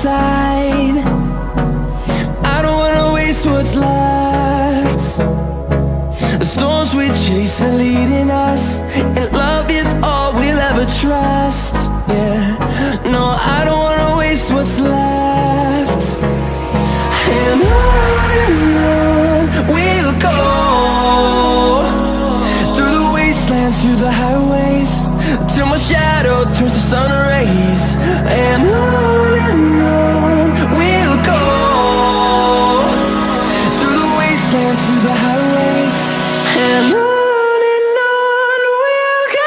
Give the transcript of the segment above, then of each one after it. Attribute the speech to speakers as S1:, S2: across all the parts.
S1: side. I don't wanna waste what's left. The storms we chase are leading us, and love is all we'll ever trust. Yeah, no, I don't wanna waste what's left. And on we'll go, through the wastelands, through the highways, till my shadow turns to sun rays. And on we'll go, through the wastelands, through the highways, and on we'll go.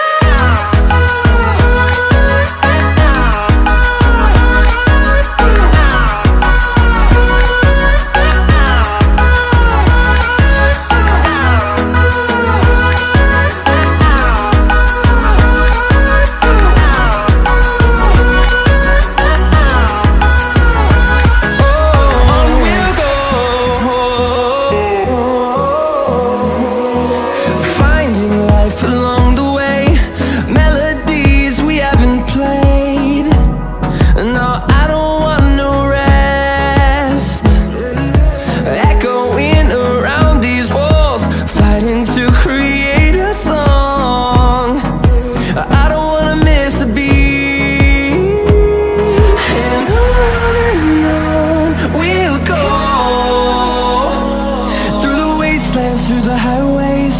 S1: Through the highways,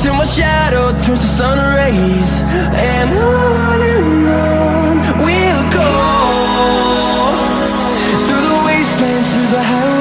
S1: till my shadow turns to sun rays. And on we'll go, through the wastelands, through the highways.